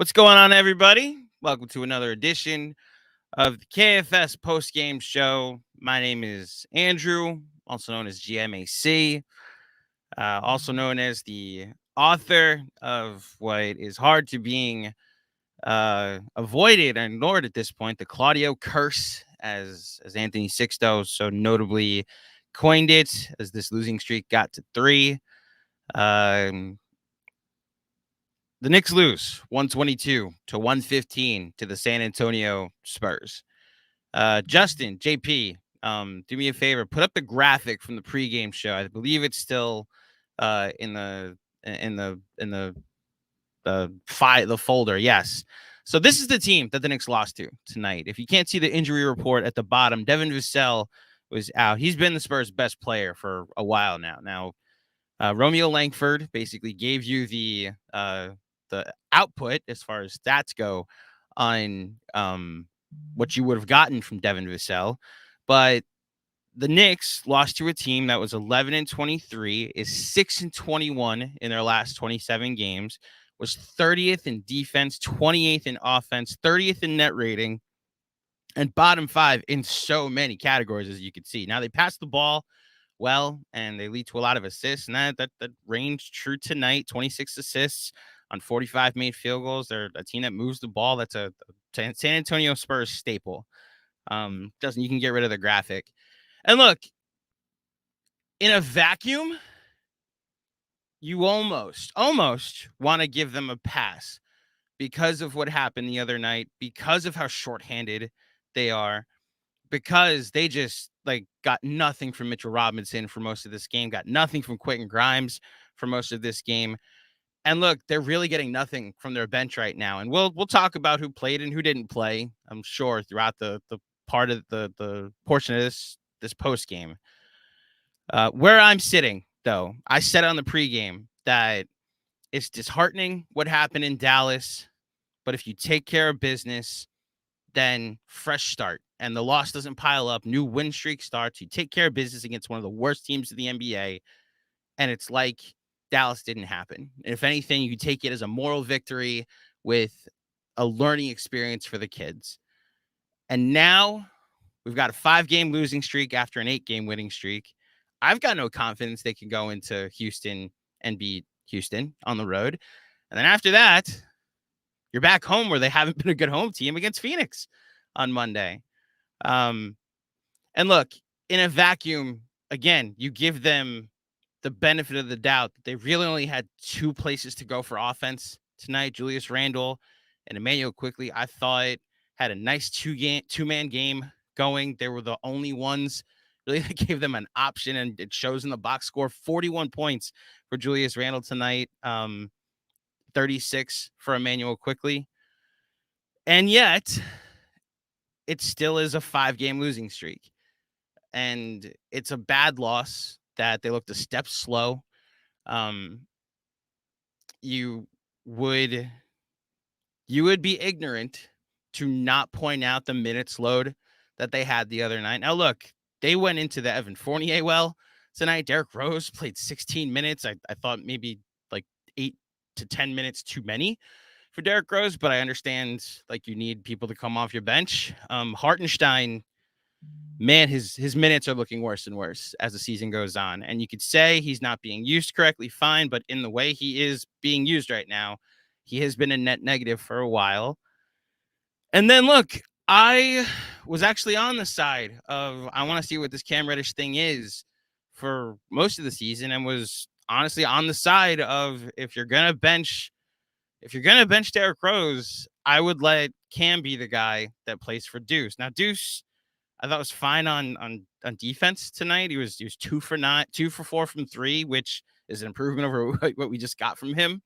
What's going on, everybody? Welcome to another edition of the KFS post-game show. My name is Andrew, also known as GMAC, also known as the author of what is hard to being avoided and ignored at this point, the Claudio curse, as Anthony Sixto so notably coined it, as this losing streak got to 3. The Knicks lose 122-115 to the San Antonio Spurs. Justin, JP, do me a favor, put up the graphic from the pregame show. I believe it's still in the folder. Yes. So this is the team that the Knicks lost to tonight. If you can't see the injury report at the bottom, Devin Vassell was out. He's been the Spurs' best player for a while now. Romeo Langford basically gave you the output as far as stats go on what you would have gotten from Devin Vassell. But the Knicks lost to a team that was 11-23, is 6-21 in their last 27 games, was 30th in defense, 28th in offense, 30th in net rating, and bottom 5 in so many categories, as you can see. Now, they passed the ball well, and they lead to a lot of assists, and that ranged true tonight. 26 assists on 45 made field goals. They're a team that moves the ball. That's a San Antonio Spurs staple. You can get rid of the graphic. And look, in a vacuum, you almost want to give them a pass because of what happened the other night, because of how shorthanded they are, because they just got nothing from Mitchell Robinson for most of this game, got nothing from Quentin Grimes for most of this game. And look, they're really getting nothing from their bench right now. And we'll talk about who played and who didn't play, I'm sure, throughout the part of the portion of this post game. Where I'm sitting, though, I said on the pregame that it's disheartening what happened in Dallas, but if you take care of business, then fresh start, and the loss doesn't pile up. New win streak starts. You take care of business against one of the worst teams of the NBA, and it's like Dallas didn't happen. If anything, you take it as a moral victory with a learning experience for the kids. And now we've got a 5-game losing streak after an 8-game winning streak. I've got no confidence they can go into Houston and beat Houston on the road. And then after that, you're back home where they haven't been a good home team against Phoenix on Monday. And look, in a vacuum, again, you give them the benefit of the doubt that they really only had 2 places to go for offense tonight. Julius Randle and Emmanuel Quickley, I thought, had a nice 2-man game going. They were the only ones really that gave them an option, and it shows in the box score. 41 points for Julius Randle tonight, 36 for Emmanuel Quickley. And yet, it still is a 5-game losing streak. And it's a bad loss that they looked a step slow. You would be ignorant to not point out the minutes load that they had the other night. Now, look, they went into the Evan Fournier well tonight. Derrick Rose played 16 minutes. I thought maybe 8 to 10 minutes too many for Derrick Rose, but I understand you need people to come off your bench. Hartenstein, man, his minutes are looking worse and worse as the season goes on. And you could say he's not being used correctly, fine, but in the way he is being used right now, he has been a net negative for a while. And then look, I was actually on the side of I want to see what this Cam Reddish thing is for most of the season, and was honestly on the side of if you're gonna bench Derrick Rose, I would let Cam be the guy that plays for Deuce. Now, Deuce, I thought was fine on defense tonight. He was 2 for 4 from 3, which is an improvement over what we just got from him.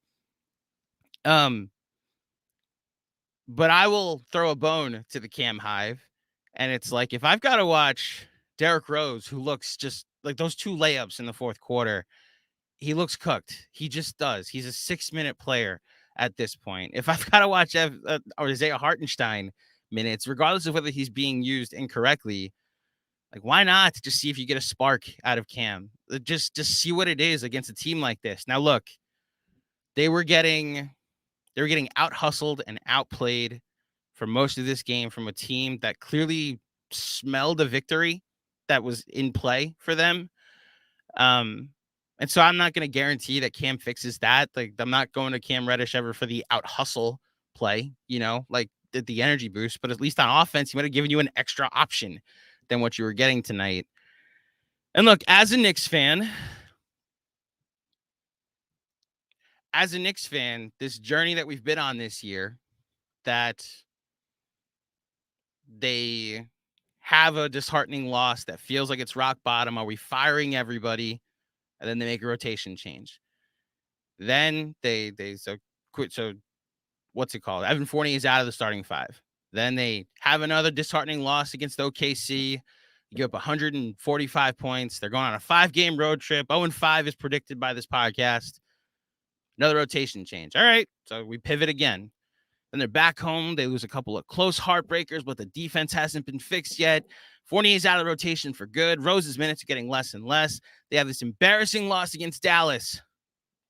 But I will throw a bone to the Cam Hive, and it's like if I've got to watch Derrick Rose, who looks just like those 2 layups in the fourth quarter, he looks cooked. He just does. He's a 6-minute player at this point. If I've got to watch Isaiah Hartenstein minutes, regardless of whether he's being used incorrectly, why not just see if you get a spark out of Cam? Just see what it is against a team like this. Now, look, they were getting They were getting out-hustled and outplayed for most of this game from a team that clearly smelled a victory that was in play for them. And so I'm not going to guarantee that Cam fixes that. Like, I'm not going to Cam Reddish ever for the out-hustle play, like the energy boost, but at least on offense, he might have given you an extra option than what you were getting tonight. And look, as a Knicks fan, this journey that we've been on this year, that they have a disheartening loss that feels like it's rock bottom. Are we firing everybody? And then they make a rotation change. Then they quit. So what's it called? Evan Fournier is out of the starting five. Then they have another disheartening loss against OKC. You give up 145 points. They're going on a 5-game road trip. 0-5 is predicted by this podcast. Another rotation change. All right. So we pivot again. Then they're back home. They lose a couple of close heartbreakers, but the defense hasn't been fixed yet. Fournier's out of the rotation for good. Rose's minutes are getting less and less. They have this embarrassing loss against Dallas.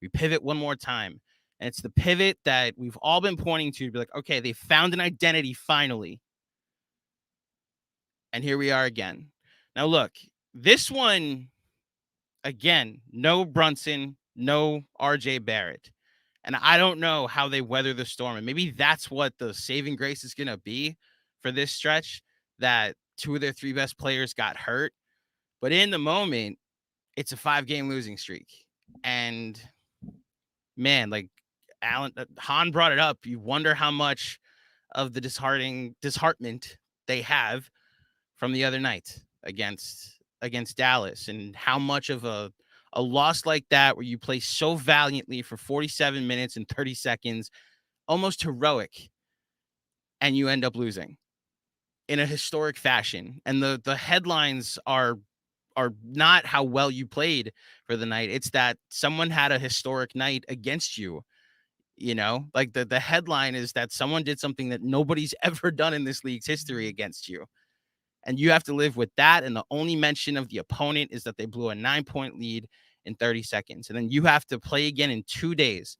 We pivot one more time. And it's the pivot that we've all been pointing to be like, okay, they found an identity finally. And here we are again. Now, look, this one, again, no Brunson, no RJ Barrett. And I don't know how they weather the storm. And maybe that's what the saving grace is going to be for this stretch, that 2 of their 3 best players got hurt. But in the moment, it's a 5-game losing streak. And man, like Han brought it up. You wonder how much of the disheartenment they have from the other night against Dallas, and how much of a loss like that, where you play so valiantly for 47 minutes and 30 seconds, almost heroic, and you end up losing in a historic fashion. And the headlines are not how well you played for the night. It's that someone had a historic night against you. Like the headline is that someone did something that nobody's ever done in this league's history against you. And you have to live with that. And the only mention of the opponent is that they blew a 9-point lead in 30 seconds. And then you have to play again in 2 days.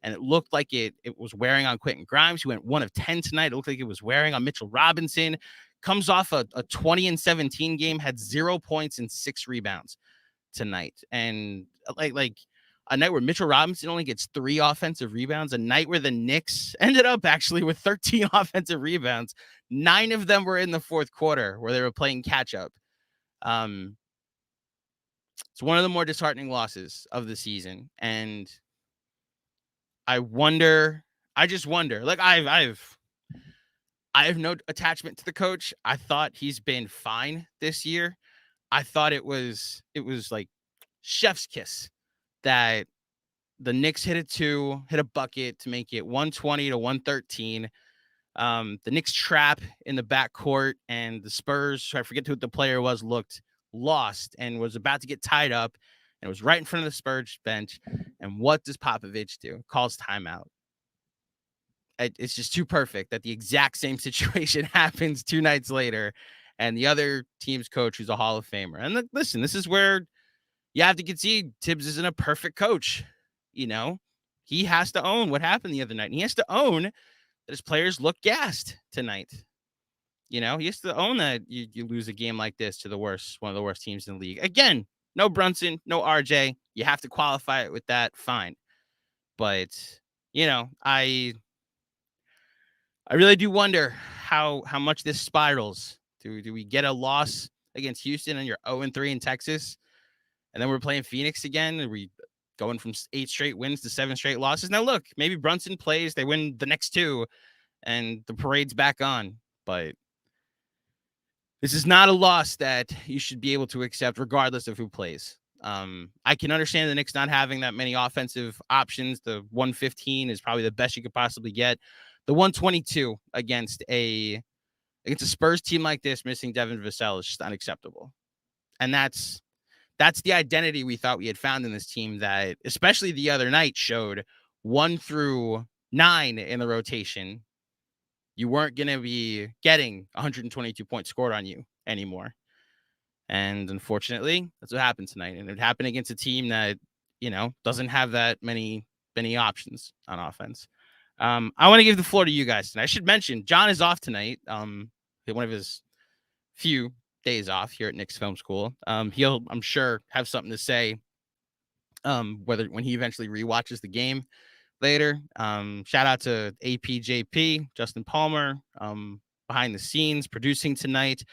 And it looked like it was wearing on Quentin Grimes, who went 1 of 10 tonight. It looked like it was wearing on Mitchell Robinson. Comes off a 20-17 game, had 0 points and 6 rebounds tonight. And like a night where Mitchell Robinson only gets 3 offensive rebounds, a night where the Knicks ended up actually with 13 offensive rebounds. 9 of them were in the fourth quarter where they were playing catch up. It's one of the more disheartening losses of the season. And I just wonder, like I have no attachment to the coach. I thought he's been fine this year. I thought it was like chef's kiss that the Knicks hit a bucket to make it 120 to 113. The Knicks trap in the backcourt, and the Spurs, I forget who the player was, looked lost and was about to get tied up, and it was right in front of the Spurs bench. And what does Popovich do? Calls timeout. It's just too perfect that the exact same situation happens 2 nights later, and the other team's coach, who's a Hall of Famer. And listen, this is where you have to concede Tibbs isn't a perfect coach. He has to own what happened the other night. And he has to own that his players look gassed tonight. He has to own that you lose a game like this to one of the worst teams in the league. Again, no Brunson, no RJ. You have to qualify it with that. Fine. But, I really do wonder how much this spirals. Do we get a loss against Houston and you're 0-3 in Texas, and then we're playing Phoenix again? Are we going from 8 straight wins to 7 straight losses? Now, look, maybe Brunson plays, they win the next 2, and the parade's back on. But this is not a loss that you should be able to accept regardless of who plays. I can understand the Knicks not having that many offensive options. The 115 is probably the best you could possibly get. The 122 against a Spurs team like this, missing Devin Vassell, is just unacceptable. And that's the identity we thought we had found in this team, that especially the other night showed 1 through 9 in the rotation. You weren't going to be getting 122 points scored on you anymore. And unfortunately, that's what happened tonight. And it happened against a team that, doesn't have that many options on offense. I want to give the floor to you guys tonight. I should mention John is off tonight. One of his few days off here at Knicks Film School. He'll, I'm sure, have something to say. Whether when he eventually rewatches the game later. Shout out to APJP, Justin Palmer, behind the scenes producing tonight.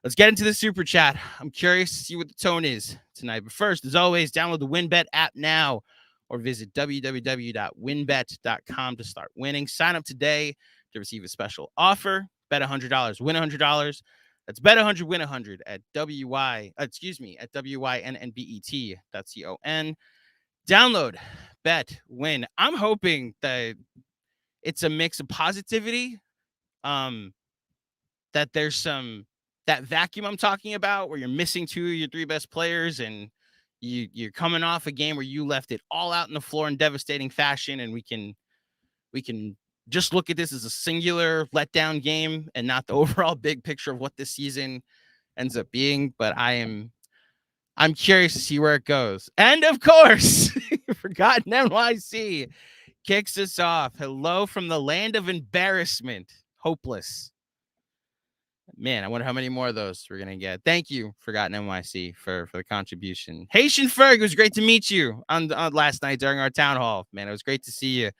Let's get into the super chat. I'm curious to see what the tone is tonight. But first, as always, download the WynnBet app now or visit www.wynnbet.com to start winning. Sign up today to receive a special offer. Bet $100, win $100. That's bet 100, win 100 at wynnbet.com. Download, bet, win. I'm hoping that it's a mix of positivity. That there's that vacuum I'm talking about where you're missing two of your three best players and you're coming off a game where you left it all out on the floor in devastating fashion, and we can just look at this as a singular letdown game and not the overall big picture of what this season ends up being. But I'm curious to see where it goes. And of course, Forgotten NYC kicks us off. Hello from the land of embarrassment. Hopeless. Man, I wonder how many more of those we're going to get. Thank you, Forgotten NYC, for the contribution. Haitian Ferg, it was great to meet you on last night during our town hall. Man, it was great to see you.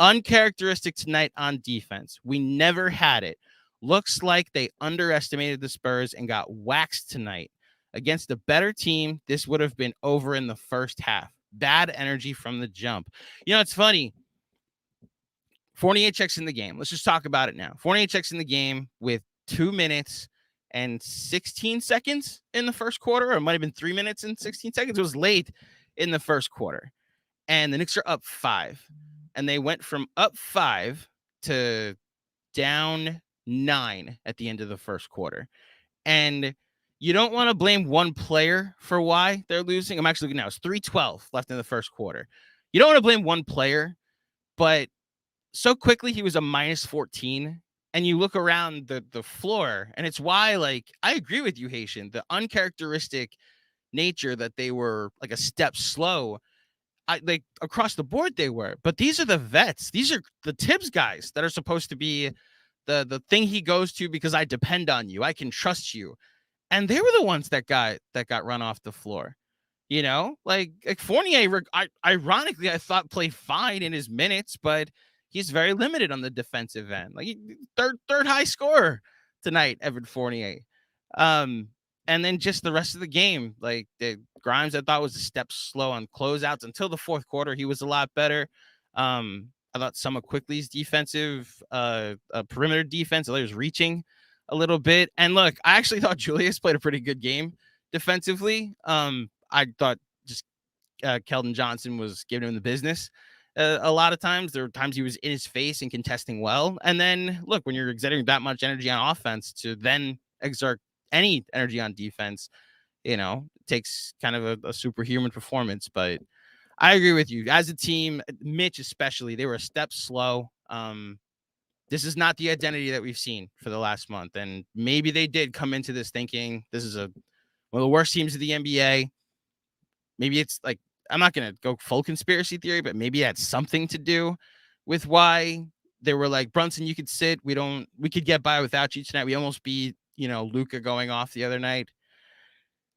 Uncharacteristic tonight on defense. We never had it. Looks like they underestimated the Spurs and got waxed tonight. Against a better team, this would have been over in the first half. Bad energy from the jump. You know, it's funny. Fournier checks in the game. Let's just talk about it now. Fournier checks in the game with 2 minutes and 16 seconds in the first quarter, or it might have been 3 minutes and 16 seconds. It was late in the first quarter. And the Knicks are up 5. And they went from up 5 to down 9 at the end of the first quarter. And you don't want to blame one player for why they're losing. I'm actually looking now. It's 3:12 left in the first quarter. You don't want to blame one player, but so quickly he was a minus 14. And you look around the floor, and it's why, like, I agree with you, Haitian, the uncharacteristic nature that they were like a step slow. Like across the board they were, but these are the vets. These are the Tibbs guys that are supposed to be the thing he goes to because I depend on you. I can trust you. And they were the ones that got run off the floor. You know, like Fournier, ironically, I thought played fine in his minutes, but he's very limited on the defensive end. Like third high scorer tonight, Evan Fournier. And then just the rest of the game, like the Grimes, I thought was a step slow on closeouts until the fourth quarter. He was a lot better. I thought some of Quickly's defensive, perimeter defense, he was reaching a little bit. And look, I actually thought Julius played a pretty good game defensively. I thought just Keldon Johnson was giving him the business. A lot of times, there were times he was in his face and contesting well. And then, look, when you're exerting that much energy on offense to then exert any energy on defense, you know, it takes kind of a superhuman performance. But I agree with you. As a team, Mitch especially, they were a step slow. This is not the identity that we've seen for the last month. And maybe they did come into this thinking this is one of the worst teams of the NBA. Maybe it's like, I'm not going to go full conspiracy theory, but maybe it had something to do with why they were like, Brunson, you could sit. We could get by without you tonight. We almost beat, Luka going off the other night.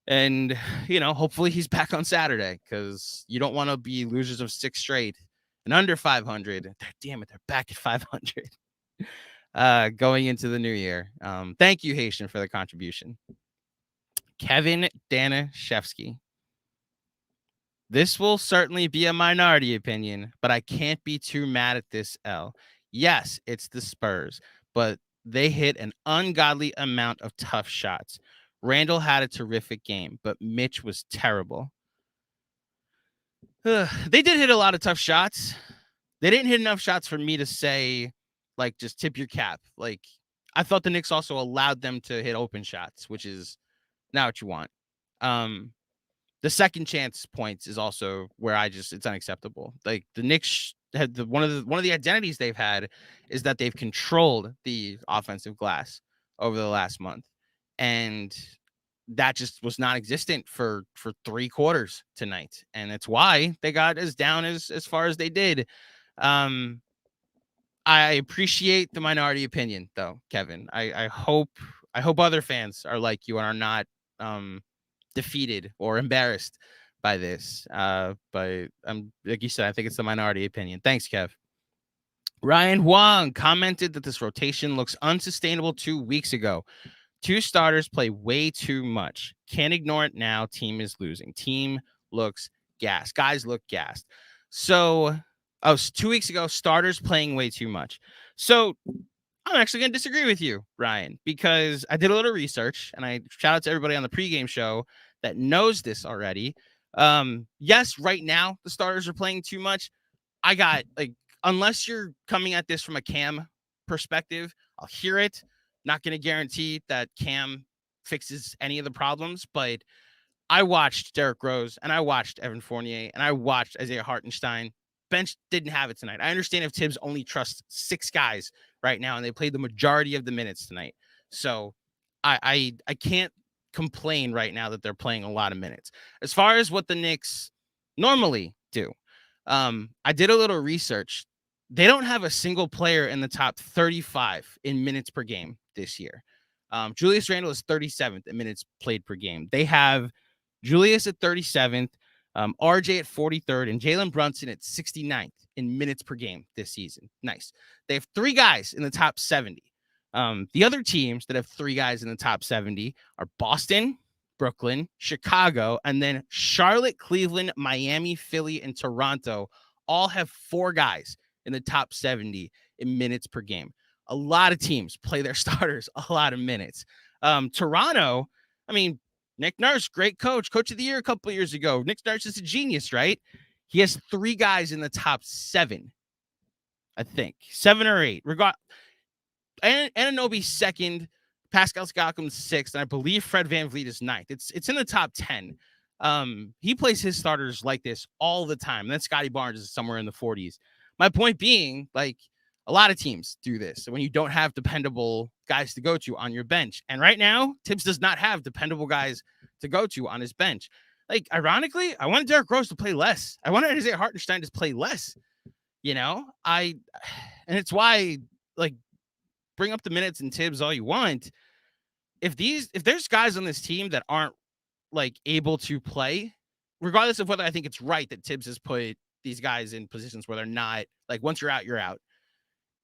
And, hopefully he's back on Saturday because you don't want to be losers of 6 straight and under 500. Damn it, they're back at 500 going into the new year. Thank you, Haitian, for the contribution. Kevin Danishevsky. This will certainly be a minority opinion, but I can't be too mad at this L. Yes, it's the Spurs, but they hit an ungodly amount of tough shots. Randall had a terrific game, but Mitch was terrible. They did hit a lot of tough shots. They didn't hit enough shots for me to say, like, just tip your cap. Like, I thought the Knicks also allowed them to hit open shots, which is not what you want. The second chance points is also where it's unacceptable. Like the Knicks had one of the identities they've had is that they've controlled the offensive glass over the last month. And that just was non-existent for 3 quarters tonight. And it's why they got as down as far as they did. I appreciate the minority opinion, though, Kevin. I hope other fans are like you and are not defeated or embarrassed by this. But like you said, I think it's the minority opinion. Thanks, Kev. Ryan Huang commented that this rotation looks unsustainable 2 weeks ago. 2 starters play way too much. Can't ignore it now. Team is losing. Team looks gassed. Guys look gassed. So, 2 weeks ago, starters playing way too much. So, I'm actually going to disagree with you, Ryan, because I did a little research, and I shout out to everybody on the pregame show that knows this already. Yes, right now the starters are playing too much. I got unless you're coming at this from a Cam perspective, I'll hear it. Not going to guarantee that Cam fixes any of the problems, but I watched Derrick Rose and I watched Evan Fournier and I watched Isaiah Hartenstein. Bench didn't have it tonight. I understand if Tibbs only trusts 6 guys right now and they played the majority of the minutes tonight. So I can't complain right now that they're playing a lot of minutes. As far as what the Knicks normally do, I did a little research. They don't have a single player in the top 35 in minutes per game this year. Julius Randle is 37th in minutes played per game. They have Julius at 37th, RJ at 43rd, and Jalen Brunson at 69th in minutes per game this season. Nice. They have 3 guys in the top 70. The other teams that have 3 guys in the top 70 are Boston, Brooklyn, Chicago, and then Charlotte, Cleveland, Miami, Philly, and Toronto all have 4 guys in the top 70 in minutes per game. A lot of teams play their starters a lot of minutes. Toronto, I mean, Nick Nurse, great coach of the year a couple of years ago. Nick Nurse is a genius, right? He has 3 guys in the top 7, I think. 7 or 8. Anunoby's second, Pascal Siakam's 6th, and I believe Fred VanVleet is 9th. It's in the top 10. He plays his starters like this all the time. And then Scotty Barnes is somewhere in the 40s. My point being, a lot of teams do this when you don't have dependable guys to go to on your bench. And right now, Tibbs does not have dependable guys to go to on his bench. Ironically, I wanted Derrick Rose to play less. I wanted Isaiah Hartenstein to play less. And it's why, bring up the minutes and Tibbs all you want. If there's guys on this team that aren't able to play, regardless of whether I think it's right that Tibbs has put these guys in positions where they're not, once you're out, you're out.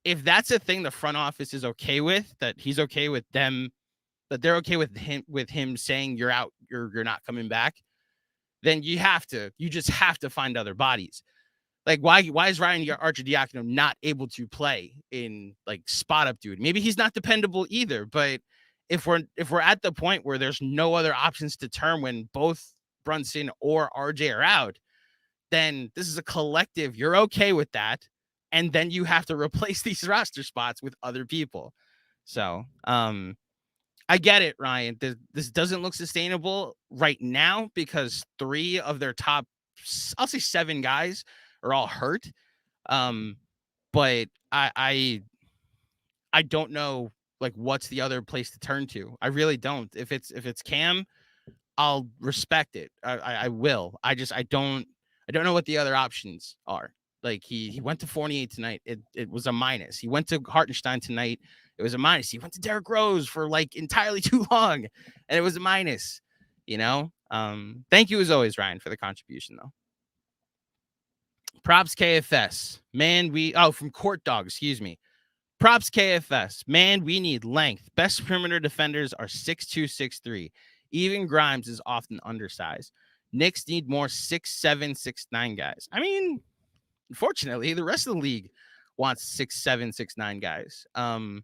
If that's a thing the front office is okay with, that he's okay with them, that they're okay with him saying you're out, you're not coming back, then you just have to find other bodies. Why is Ryan Arcidiacono not able to play in spot up duty? Maybe he's not dependable either, but if we're at the point where there's no other options to turn when both Brunson or RJ are out, then this is a collective. You're okay with that. And then you have to replace these roster spots with other people. So I get it, Ryan. This doesn't look sustainable right now because 3 of their top, I'll say 7 guys are all hurt. But I don't know what's the other place to turn to. I really don't. If it's Cam, I'll respect it. I will. I don't know what the other options are. He went to Fournier tonight. It was a minus. He went to Hartenstein tonight. It was a minus. He went to Derrick Rose for entirely too long, and it was a minus. Thank you as always, Ryan, for the contribution though. Props KFS, man. From Court Dog, excuse me. Props KFS, man. We need length. Best perimeter defenders are 6'2", 6'3". Even Grimes is often undersized. Knicks need more 6'7", 6'9" guys. I mean, unfortunately, the rest of the league wants 6'7", 6'9" guys. No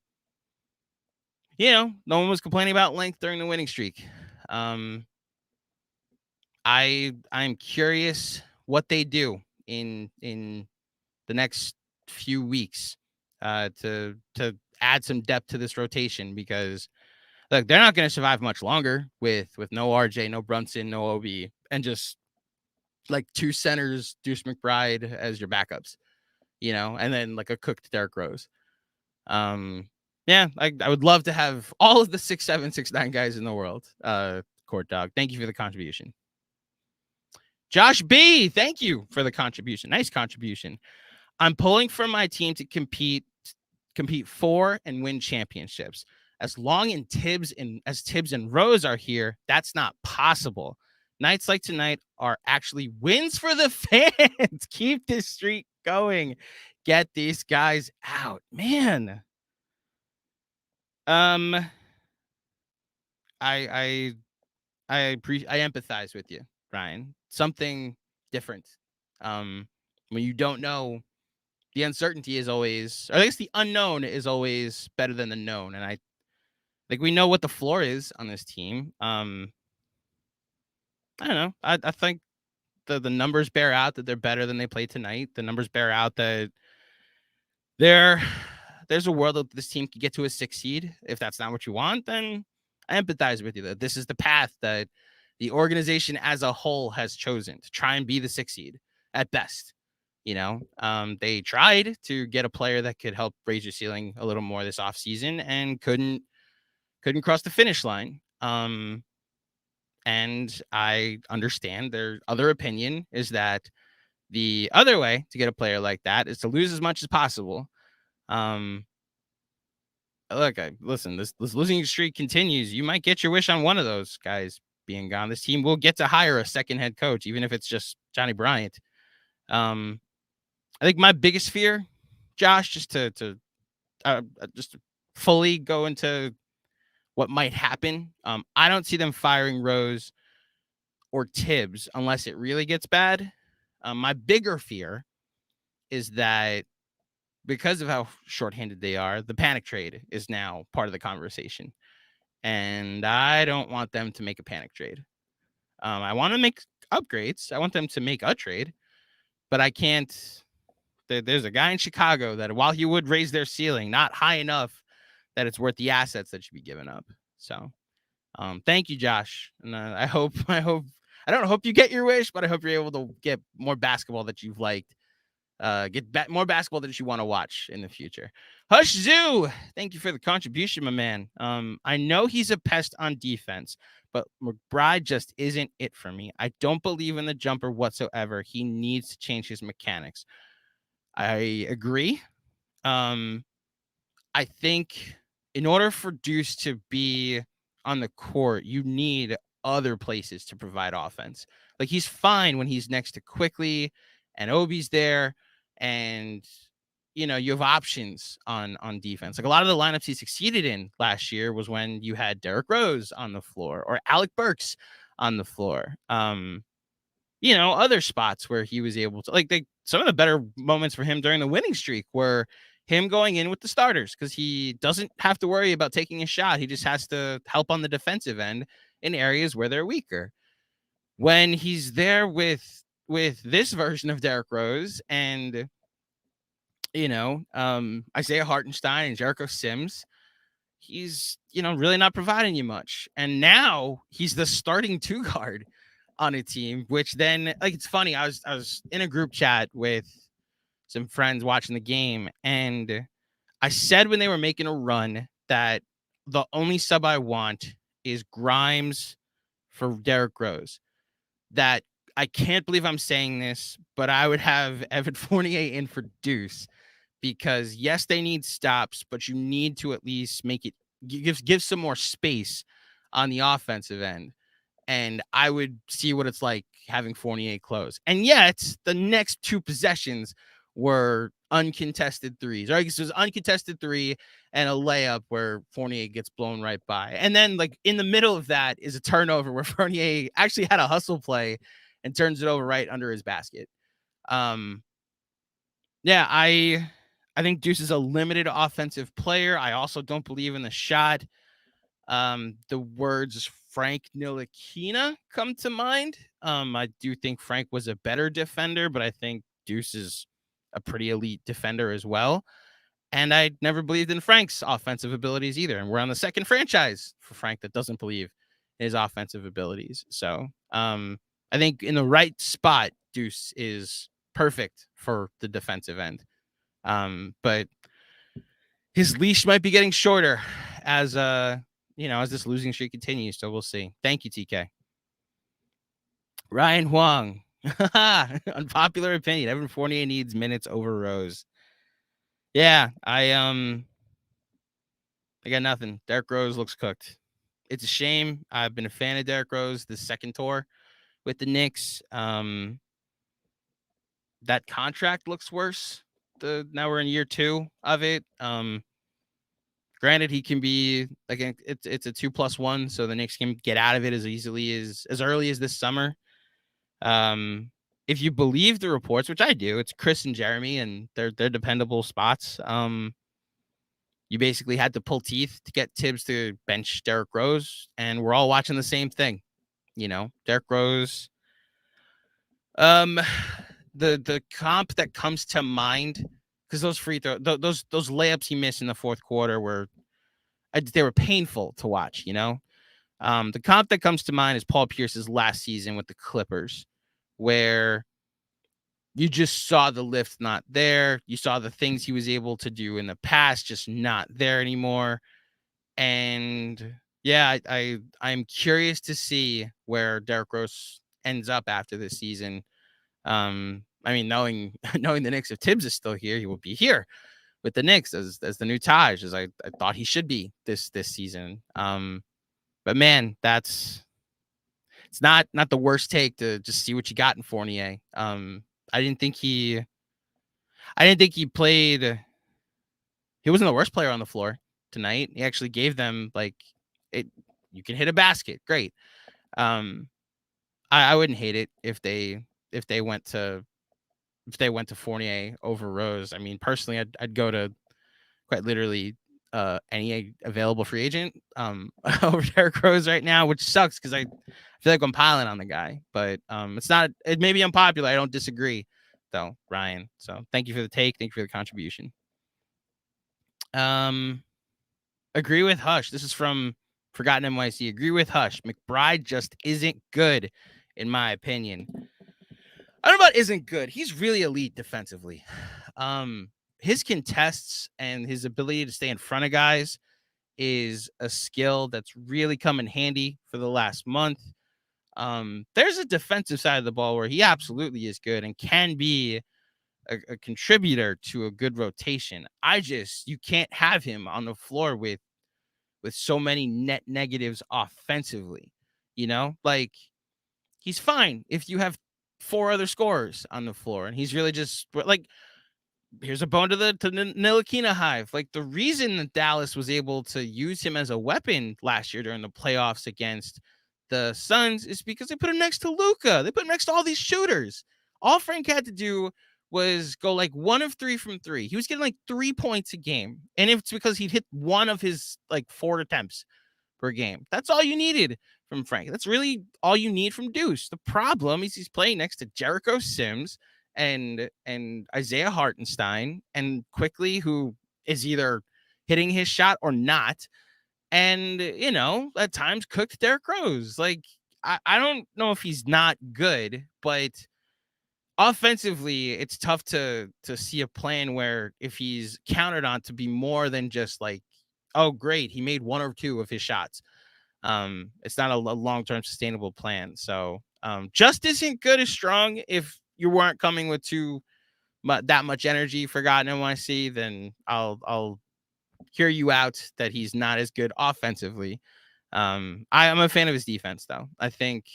one was complaining about length during the winning streak. I'm curious what they do in the next few weeks to add some depth to this rotation, because they're not going to survive much longer with no RJ, no Brunson, no OB, and just 2 centers, Deuce McBride as your backups, and then a cooked Derrick Rose. I would love to have all of the 6'7", 6'9" guys in the world. Court Dog, thank you for the contribution. Josh B, thank you for the contribution. Nice contribution. I'm pulling for my team to compete compete for and win championships. As long as Tibbs and Rose are here, that's not possible. Nights like tonight are actually wins for the fans. Keep this streak going. Get these guys out, man. I empathize with you, Ryan. Something different. When you don't know, the uncertainty is always, or I guess the unknown is always better than the known. And I think we know what the floor is on this team. I don't know. I think the numbers bear out that they're better than they played tonight. The numbers bear out that there's a world that this team could get to a 6 seed. If that's not what you want, then I empathize with you that this is the path that the organization as a whole has chosen to try and be the 6 seed at best. They tried to get a player that could help raise your ceiling a little more this offseason and couldn't cross the finish line. And I understand their other opinion is that the other way to get a player like that is to lose as much as possible. Listen, this losing streak continues. You might get your wish on one of those guys being gone. This team will get to hire a second head coach, even if it's just Johnny Bryant. I think my biggest fear, Josh, just to fully go into what might happen. I don't see them firing Rose or Tibbs unless it really gets bad. My bigger fear is that because of how shorthanded they are, the panic trade is now part of the conversation. And I don't want them to make a panic trade. I want to make upgrades. I want them to make a trade, but I can't. There's a guy in Chicago that while he would raise their ceiling, not high enough that it's worth the assets that should be given up. So thank you, Josh. And I hope I don't hope you get your wish, but I hope you're able to get more basketball that you've liked. More basketball that you want to watch in the future. Hush Zoo, thank you for the contribution, my man. I know he's a pest on defense, but McBride just isn't it for me. I don't believe in the jumper whatsoever. He needs to change his mechanics. I agree. I think in order for Deuce to be on the court, you need other places to provide offense. Like, he's fine when he's next to Quickly and Obi's there, and you have options on defense. Like, a lot of the lineups he succeeded in last year was when you had Derrick Rose on the floor or Alec Burks on the floor. Other spots where he was able to, some of the better moments for him during the winning streak were him going in with the starters, because he doesn't have to worry about taking a shot. He just has to help on the defensive end in areas where they're weaker. When he's there with this version of Derrick Rose and Isaiah Hartenstein and Jericho Sims, he's really not providing you much. And now he's the starting 2 guard on a team, which then, it's funny, I was in a group chat with some friends watching the game, and I said when they were making a run that the only sub I want is Grimes for Derrick Rose. That I can't believe I'm saying this, but I would have Evan Fournier in for Deuce, because yes, they need stops, but you need to at least make it give some more space on the offensive end. And I would see what it's like having Fournier close. And yet the next 2 possessions were uncontested threes. Or I guess it was uncontested 3 and a layup where Fournier gets blown right by. And then in the middle of that is a turnover where Fournier actually had a hustle play and turns it over right under his basket. Yeah, I think Deuce is a limited offensive player. I also don't believe in the shot. The words Frank Ntilikina come to mind. I do think Frank was a better defender, but I think Deuce is a pretty elite defender as well. And I never believed in Frank's offensive abilities either. And we're on the second franchise for Frank that doesn't believe in his offensive abilities. So I think in the right spot, Deuce is perfect for the defensive end. But his leash might be getting shorter as as this losing streak continues. So we'll see. Thank you, TK. Ryan Huang. Unpopular opinion. Evan Fournier needs minutes over Rose. Yeah, I They got nothing. Derrick Rose looks cooked. It's a shame. I've been a fan of Derrick Rose this second tour with the Knicks. That contract looks worse. Now we're in year 2 of it. Granted, he can be like it's a 2+1, so the Knicks can get out of it as early as this summer. If you believe the reports, which I do, it's Chris and Jeremy, and they're dependable spots. You basically had to pull teeth to get Tibbs to bench Derrick Rose, and we're all watching the same thing. Derrick Rose. The comp that comes to mind, because those free throw those layups he missed in the fourth quarter they were painful to watch. The comp that comes to mind is Paul Pierce's last season with the Clippers, where you just saw the lift not there. You saw the things he was able to do in the past just not there anymore. And yeah, I'm curious to see where Derrick Rose ends up after this season. I mean, knowing the Knicks, if Tibbs is still here, he will be here with the Knicks as the new Taj, as I thought he should be this season. But man, it's not the worst take to just see what you got in Fournier. I didn't think he played. He wasn't the worst player on the floor tonight. He actually gave them it. You can hit a basket, great. I wouldn't hate it if they went to Fournier over Rose. I mean, personally, I'd go to quite literally any available free agent over Derrick Rose right now, which sucks because I feel like I'm piling on the guy. But it may be unpopular. I don't disagree, though, Ryan. So thank you for the take. Thank you for the contribution. Agree with Hush. This is from Forgotten NYC. Agree with Hush. McBride just isn't good, in my opinion. I don't know about isn't good. He's really elite defensively. His contests and his ability to stay in front of guys is a skill that's really come in handy for the last month. There's a defensive side of the ball where he absolutely is good and can be a contributor to a good rotation. You can't have him on the floor with so many net negatives offensively. He's fine if you have 4 other scorers on the floor, and he's really just here's a bone to the Ntilikina hive. The reason that Dallas was able to use him as a weapon last year during the playoffs against the Suns is because they put him next to Luka. They put him next to all these shooters. All Frank had to do was go 1 of 3 from 3. He was getting 3 points a game, and it's because he'd hit 1 of his 4 attempts per game. That's all you needed from Frank. That's really all you need from Deuce. The problem is he's playing next to Jericho Sims and Isaiah Hartenstein and Quickly, who is either hitting his shot or not. And, at times cooked Derrick Rose. I don't know if he's not good, but offensively, it's tough to see a plan where if he's counted on to be more than just oh, great, he made 1 or 2 of his shots. It's not a long-term sustainable plan. So just isn't good as strong. If you weren't coming with that much energy, Forgotten NYC, then I'll hear you out that he's not as good offensively. I'm a fan of his defense, though. I think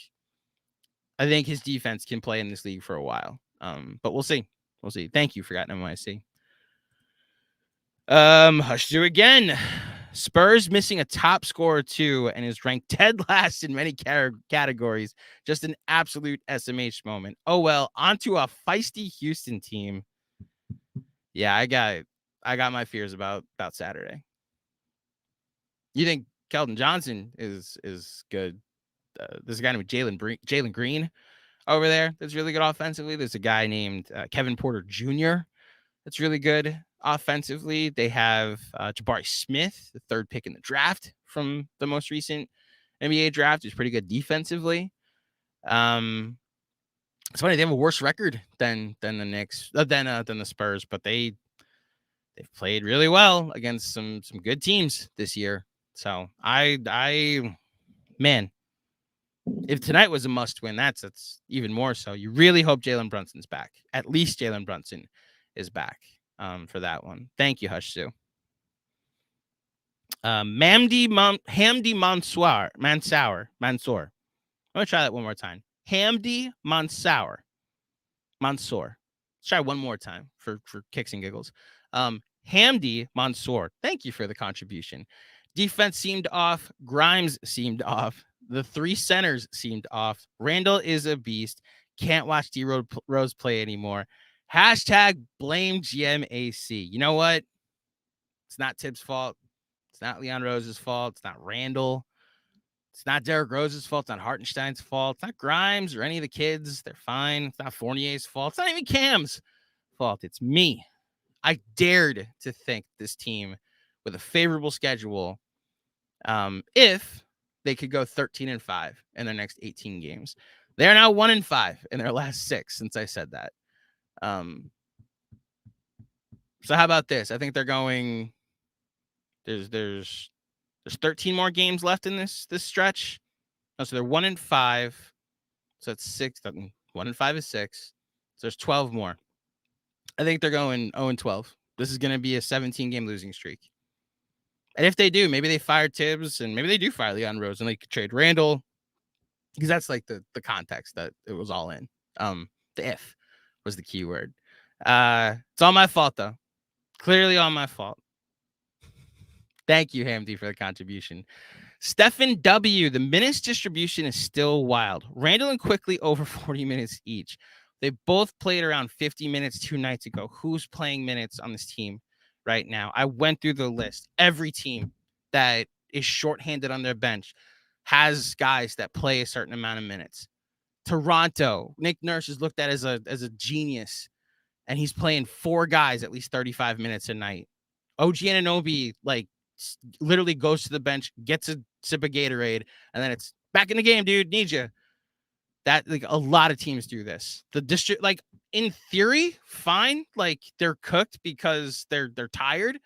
his defense can play in this league for a while. But we'll see. We'll see. Thank you, Forgotten NYC. Hush you again. Spurs missing a top scorer too, and is ranked dead last in many categories. Just an absolute SMH moment. Oh well, onto a feisty Houston team. Yeah, I got my fears about Saturday. You think Keldon Johnson is good? There's a guy named Jalen Green over there that's really good offensively. There's a guy named Kevin Porter Jr. that's really good offensively. They have Jabari Smith, the 3rd pick in the draft from the most recent NBA draft, who's pretty good defensively. It's funny, they have a worse record than the Knicks, than the Spurs, but they've played really well against some good teams this year. So man, if tonight was a must win, that's even more so. You really hope Jalen Brunson's back. At least Jalen Brunson is back for that one. Thank you, Hush Sue. Hamdi Mansour. I'm gonna try that one more time. Hamdi Mansour. Let's try one more time for kicks and giggles. Hamdi Mansour. Thank you for the contribution. Defense seemed off. Grimes seemed off. The three centers seemed off. Randall is a beast. Can't watch D Rose play anymore. Hashtag blame GMAC. You know what? It's not Tibbs' fault. It's not Leon Rose's fault. It's not Randall. It's not Derrick Rose's fault. It's not Hartenstein's fault. It's not Grimes or any of the kids. They're fine. It's not Fournier's fault. It's not even Cam's fault. It's me. I dared to think this team with a favorable schedule, if they could go 13-5 in their next 18 games. They're now 1-5 in their last 6 since I said that. So how about this? I think they're going. There's 13 more games left in this stretch. So they're 1-5. So it's 6. 1-5 is 6. So there's 12 more. I think they're going 0-12. This is going to be a 17-game losing streak. And if they do, maybe they fire Tibbs and maybe they do fire Leon Rose and they could trade Randall, because that's like the context that it was all in. The if was the key word. It's all my fault, though. Clearly all my fault. Thank you, Hamdi, for the contribution. Stephen W. The minutes distribution is still wild. Randall and Quickly over 40 minutes each. They both played around 50 minutes 2 nights ago. Who's playing minutes on this team right now? I went through the list. Every team that is shorthanded on their bench has guys that play a certain amount of minutes. Toronto, Nick Nurse is looked at as a genius, and he's playing 4 guys at least 35 minutes a night. OG Anunoby, like, literally goes to the bench, gets a sip of Gatorade, and then it's back in the game, dude. Need you. That, like, a lot of teams do this. The district, like, in theory, fine. Like, they're cooked because they're tired.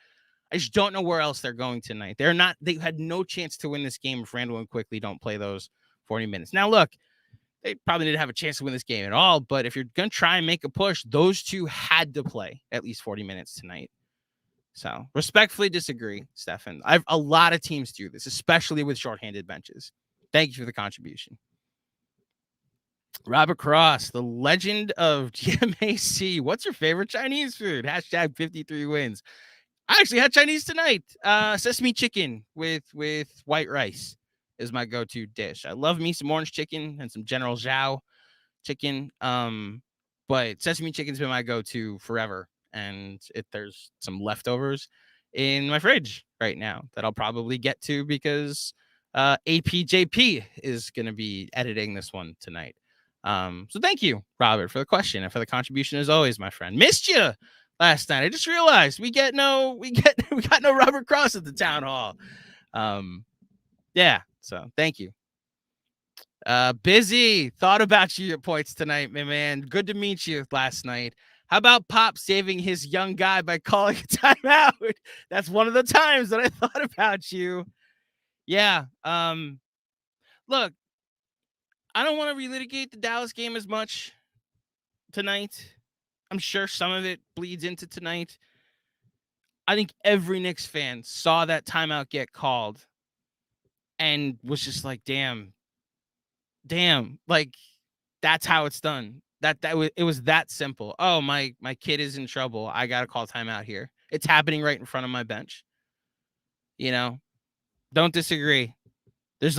I just don't know where else they're going tonight. They had no chance to win this game if Randall and Quickly don't play those 40 minutes. Now, look, they probably didn't have a chance to win this game at all, but if you're going to try and make a push, those two had to play at least 40 minutes tonight. So, respectfully disagree, Stefan. A lot of teams do this, especially with shorthanded benches. Thank you for the contribution. Robert Cross, the legend of GMAC. What's your favorite Chinese food? Hashtag 53 wins. I actually had Chinese tonight. Sesame chicken with white rice is my go-to dish. I love me some orange chicken and some General Zhao chicken. But sesame chicken's been my go-to forever. And there's some leftovers in my fridge right now that I'll probably get to because APJP is going to be editing this one tonight. So thank you, Robert, for the question and for the contribution as always, my friend. Missed you last night. I just realized we got no Robert Cross at the town hall. Yeah, so thank you. Busy. Thought about you at points tonight, my man. Good to meet you last night. How about Pop saving his young guy by calling a timeout? That's one of the times that I thought about you. Yeah. Look, I don't want to relitigate the Dallas game as much tonight. I'm sure some of it bleeds into tonight. I think every Knicks fan saw that timeout get called and was just like, damn, like, that's how it's done. It was that simple. Oh, my kid is in trouble. I got to call timeout here. It's happening right in front of my bench. You know, don't disagree. There's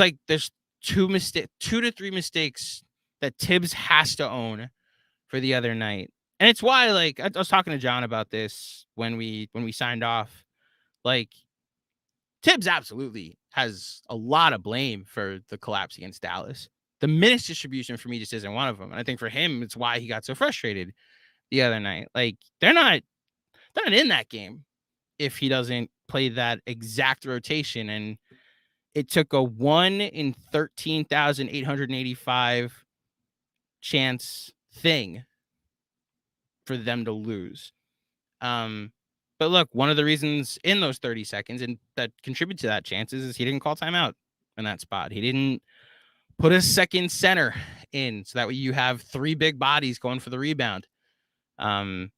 2 to 3 mistakes that Tibbs has to own for the other night. And it's why, like, I was talking to John about this when we signed off. Like, Tibbs absolutely has a lot of blame for the collapse against Dallas. The minutes distribution for me just isn't one of them. And I think for him, it's why he got so frustrated the other night. Like, they're not in that game if he doesn't play that exact rotation. And it took a 1 in 13,885 chance thing for them to lose. But look, one of the reasons in those 30 seconds and that contribute to that chance is he didn't call timeout in that spot. He didn't put a second center in so that way you have 3 big bodies going for the rebound. He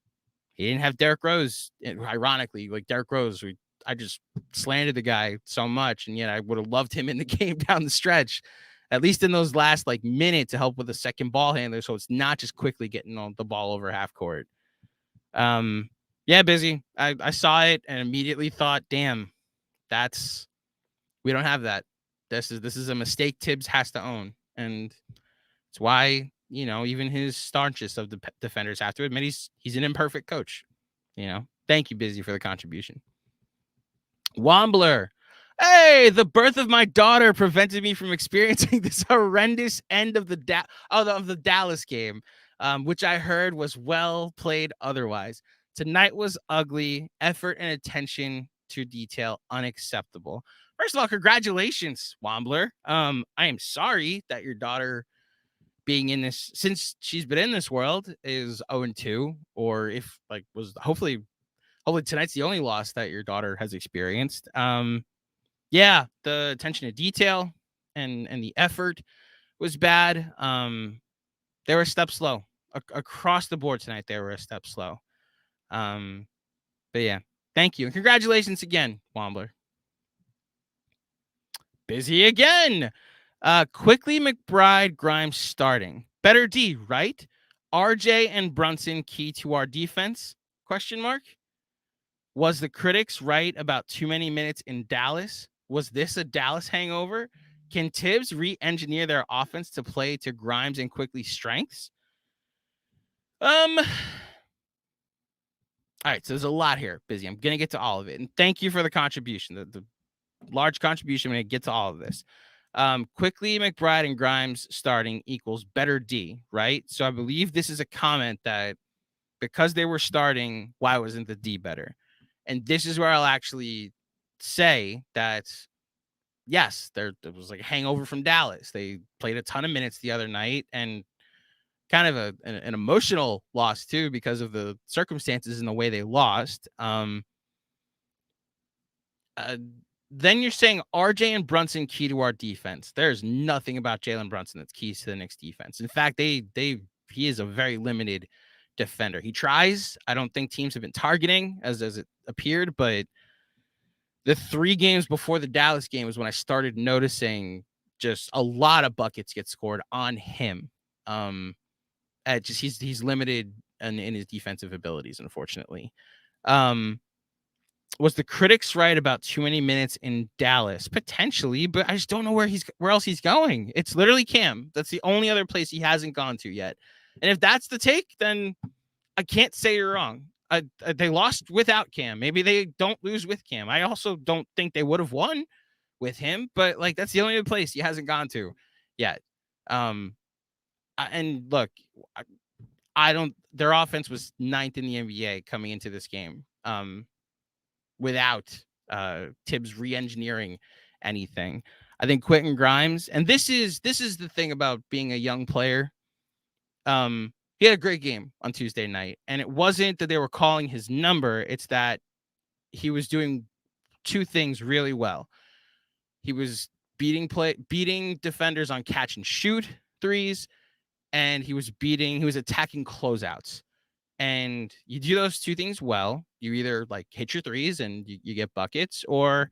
didn't have Derrick Rose. Ironically, like, Derrick Rose, we just slandered the guy so much, and yet I would have loved him in the game down the stretch, at least in those last like minute to help with the second ball handler, so it's not just quickly getting on the ball over half court. Yeah, busy. I saw it and immediately thought, damn, we don't have that. This is a mistake Tibbs has to own, and it's why, even his staunchest of the defenders have to admit he's an imperfect coach. Thank you, Busy, for the contribution. Wombler. Hey, the birth of my daughter prevented me from experiencing this horrendous end of the Dallas game, which I heard was well played otherwise. Tonight was ugly. Effort and attention to detail unacceptable. First of all, congratulations, Wombler. I am sorry that your daughter being in this, since she's been in this world, is 0-2, or if hopefully tonight's the only loss that your daughter has experienced. Yeah, the attention to detail and the effort was bad. They were a step slow across the board tonight. They were a step slow. But yeah, thank you and congratulations again, Wombler. Busy again. Quickly McBride, Grimes starting. Better D, right? RJ and Brunson key to our defense? ? Was the critics right about too many minutes in Dallas? Was this a Dallas hangover? Can Tibbs re-engineer their offense to play to Grimes and Quickly's strengths? All right, so there's a lot here, Busy. I'm going to get to all of it. And thank you for the contribution, the large contribution. I'm going to get to all of this. Quickly McBride and Grimes starting equals better D, right? So I believe this is a comment that because they were starting, why wasn't the D better? And this is where I'll actually say that, yes, there was like a hangover from Dallas. They played a ton of minutes the other night and kind of an emotional loss too because of the circumstances and the way they lost. Then you're saying RJ and Brunson key to our defense. There's nothing about Jalen Brunson that's keys to the Knicks defense. In fact, he is a very limited defender. He tries. I don't think teams have been targeting as it appeared, but the 3 games before the Dallas game was when I started noticing just a lot of buckets get scored on him. He's limited in his defensive abilities, unfortunately. Was the critics right about too many minutes in Dallas? Potentially, but I just don't know where else he's going. It's literally Cam. That's the only other place he hasn't gone to yet. And if that's the take, then I can't say you're wrong. They lost without Cam. Maybe they don't lose with Cam. I also don't think they would have won with him, but like that's the only other place he hasn't gone to yet. And look, their offense was 9th in the NBA coming into this game. Without Tibbs re-engineering anything. I think Quentin Grimes, and this is the thing about being a young player. He had a great game on Tuesday night, and it wasn't that they were calling his number. It's that he was doing 2 things really well. He was beating defenders on catch and shoot threes, and he was attacking closeouts. And you do those 2 things well, you either like hit your threes and you get buckets, or,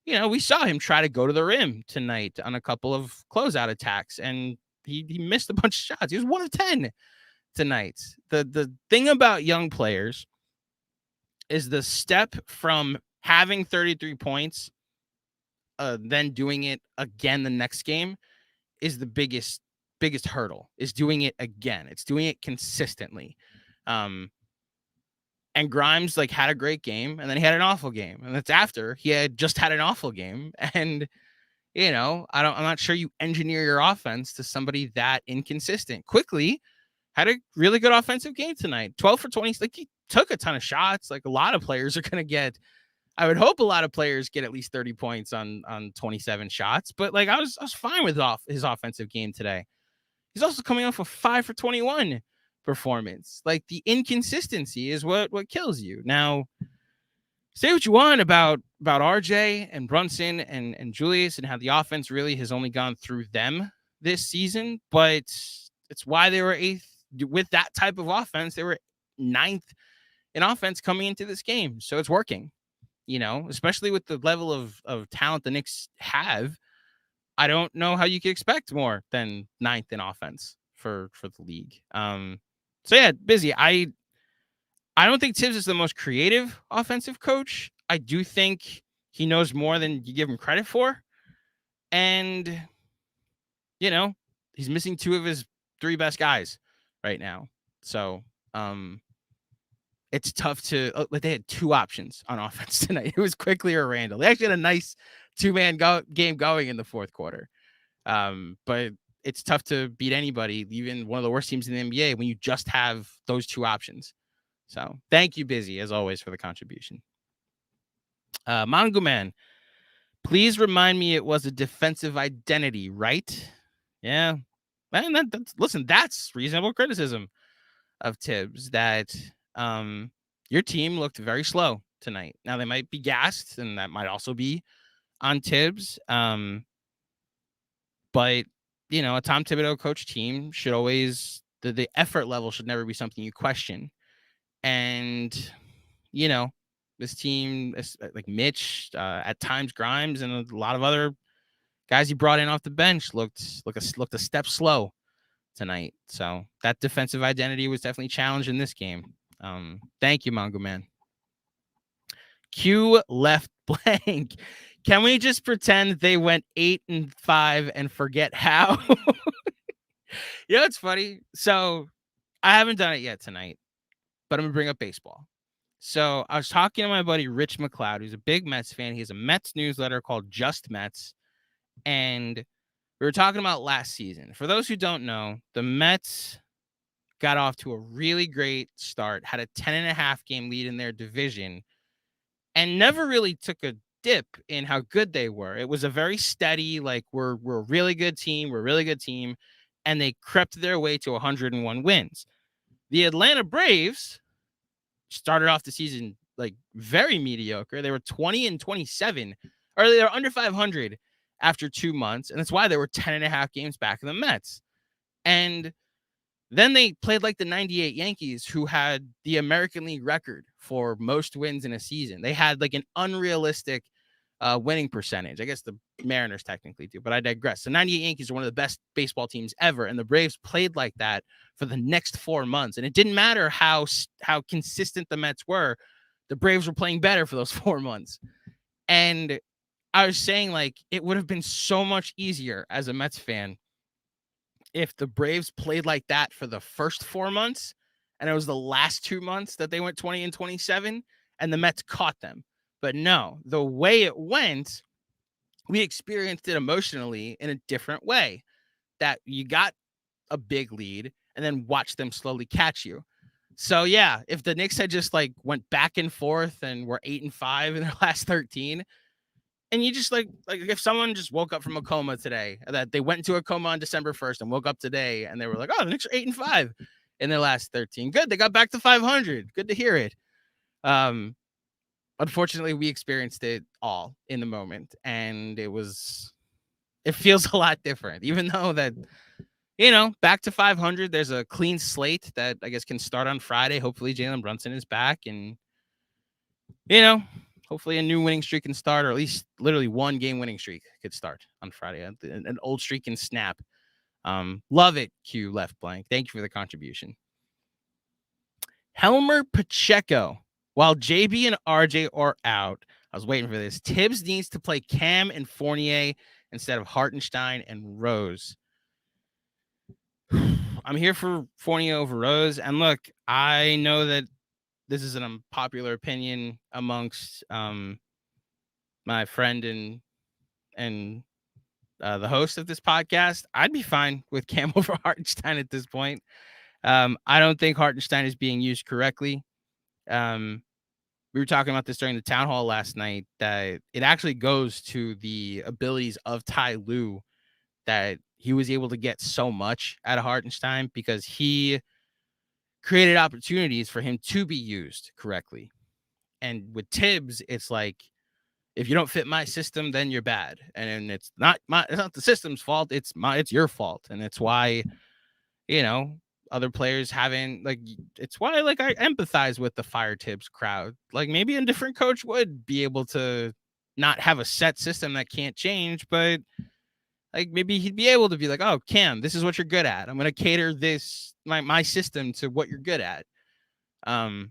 we saw him try to go to the rim tonight on a couple of closeout attacks, and he missed a bunch of shots. He was 1 of 10 tonight. The thing about young players is the step from having 33 points, then doing it again the next game is the biggest hurdle, is doing it again. It's doing it consistently. And Grimes had a great game, and then he had an awful game, and that's after he had just had an awful game. And I'm not sure you engineer your offense to somebody that inconsistent. Quickly had a really good offensive game tonight. 12 for 20. He took a ton of shots. A lot of players are going to get. I would hope a lot of players get at least 30 points on 27 shots. But I was fine with his offensive game today. He's also coming off a 5 for 21 performance. The inconsistency is what kills you. Now, say what you want about RJ and Brunson and Julius and how the offense really has only gone through them this season, but it's why they were 8th with that type of offense. They were 9th in offense coming into this game, so it's working. especially with the level of talent the Knicks have. I don't know how you could expect more than 9th in offense for the league. So yeah, busy. I don't think Tibbs is the most creative offensive coach. I do think he knows more than you give him credit for. And, he's missing 2 of his 3 best guys right now. So it's tough to they had 2 options on offense tonight. It was Quickly or Randall. They actually had a nice 2-man game going in the fourth quarter. But it's tough to beat anybody, even one of the worst teams in the NBA, when you just have those 2 options. So thank you, Busy, as always, for the contribution. Manguman, please remind me it was a defensive identity, right? Yeah. Man, that's reasonable criticism of Tibbs, that your team looked very slow tonight. Now, they might be gassed, and that might also be on Tibbs. But, a Tom Thibodeau coach team should always, the effort level should never be something you question. And, this team, like Mitch, at times Grimes, and a lot of other guys he brought in off the bench looked a step slow tonight. So that defensive identity was definitely challenged in this game. Thank you, Mongo Man. Q left blank. Can we just pretend they went 8-5 and forget how? It's funny. So I haven't done it yet tonight, but I'm gonna bring up baseball. So I was talking to my buddy Rich McLeod, who's a big Mets fan. He has a Mets newsletter called Just Mets, and we were talking about last season. For those who don't know, the Mets got off to a really great start, had a 10.5 game lead in their division, and never really took a dip in how good they were. It was a very steady, like, we're a really good team. We're a really good team. And they crept their way to 101 wins. The Atlanta Braves started off the season like very mediocre. They were 20-27, or they were under 500 after 2 months. And that's why they were 10.5 games back of the Mets. And then they played like the 98 Yankees, who had the American League record for most wins in a season. They had like an unrealistic winning percentage. I guess the Mariners technically do, but I digress. The 98 Yankees are one of the best baseball teams ever, and the Braves played like that for the next 4 months. And it didn't matter how consistent the Mets were. The Braves were playing better for those 4 months. And I was saying, like, it would have been so much easier as a Mets fan if the Braves played like that for the first 4 months, and it was the last 2 months that they went 20-27, and the Mets caught them. But no, the way it went, we experienced it emotionally in a different way, that you got a big lead and then watch them slowly catch you. So yeah, if the Knicks had just like went back and forth and were 8-5 in their last 13, and you just like if someone just woke up from a coma today, that they went into a coma on December 1st and woke up today and they were like, oh, the Knicks are 8-5 in their last 13. Good. They got back to 500. Good to hear it. Unfortunately, we experienced it all in the moment, and it feels a lot different, even though that, back to 500, there's a clean slate that I guess can start on Friday. Hopefully Jalen Brunson is back, and, hopefully a new winning streak can start, or at least literally 1 game winning streak could start on Friday. An old streak can snap. Love it, Q left blank. Thank you for the contribution. Helmer Pacheco. While JB and RJ are out, I was waiting for this. Tibbs needs to play Cam and Fournier instead of Hartenstein and Rose. I'm here for Fournier over Rose. And look, I know that this is an unpopular opinion amongst my friend and the host of this podcast. I'd be fine with Cam over Hartenstein at this point. I don't think Hartenstein is being used correctly. We were talking about this during the town hall last night, that it actually goes to the abilities of Ty Lue, that he was able to get so much out of Hartenstein because he created opportunities for him to be used correctly. And with Tibbs, it's like, if you don't fit my system, then you're bad. And it's not the system's fault. It's your fault. And it's why, other players haven't, like, it's why like I empathize with the fire Tibbs crowd. Like maybe a different coach would be able to not have a set system that can't change, but like maybe he'd be able to be like, oh, Cam, this is what you're good at. I'm going to cater this, my system to what you're good at. I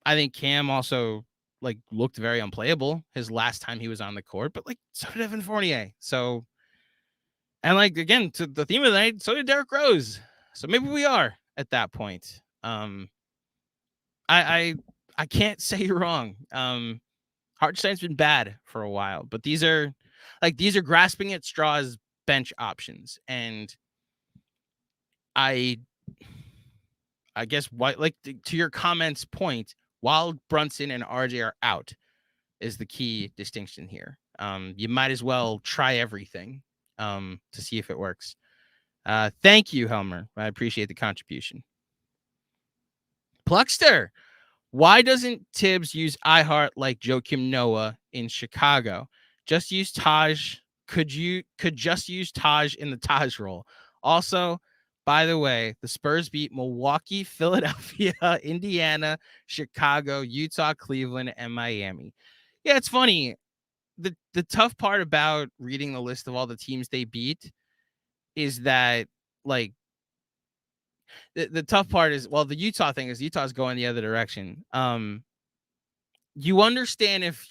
think Cam also like looked very unplayable his last time he was on the court, but like so did Evan Fournier. So, and like again, to the theme of the night, so did Derrick Rose. So maybe we are at that point. I can't say you're wrong. Hartenstein's been bad for a while, but these are grasping at straws bench options, and I guess what, like, to your comments point, while Brunson and RJ are out is the key distinction here. You might as well try everything to see if it works. Thank you, Helmer. I appreciate the contribution. Pluckster, why doesn't Tibbs use iHeart like Joakim Noah in Chicago? Just use Taj. Could just use Taj in the Taj role. Also, by the way, the Spurs beat Milwaukee, Philadelphia, Indiana, Chicago, Utah, Cleveland, and Miami. Yeah, it's funny. The tough part about reading the list of all the teams they beat is that, like, the tough part is, well, the Utah thing is Utah's going the other direction. You understand if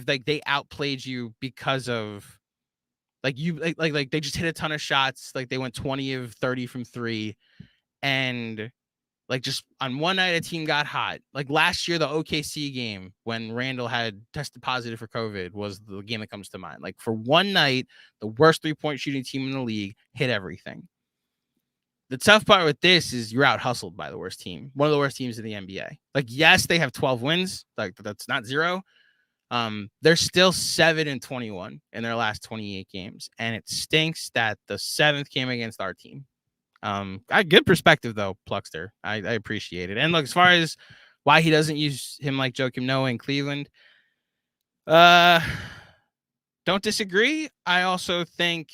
like they outplayed you because of like you like they just hit a ton of shots, like they went 20 of 30 from 3, and like just on one night a team got hot. Like last year, the OKC game when Randall had tested positive for COVID was the game that comes to mind. Like for one night, the worst 3-point shooting team in the league hit everything. The tough part with this is you're out hustled by the worst team, one of the worst teams in the NBA. Like, yes, they have 12 wins. Like that's not zero. They're still 7-21 in their last 28 games. And it stinks that the 7th came against our team. I had good perspective though, Pluckster. I appreciate it. And look, as far as why he doesn't use him like Joakim Noah in Cleveland, don't disagree. I also think,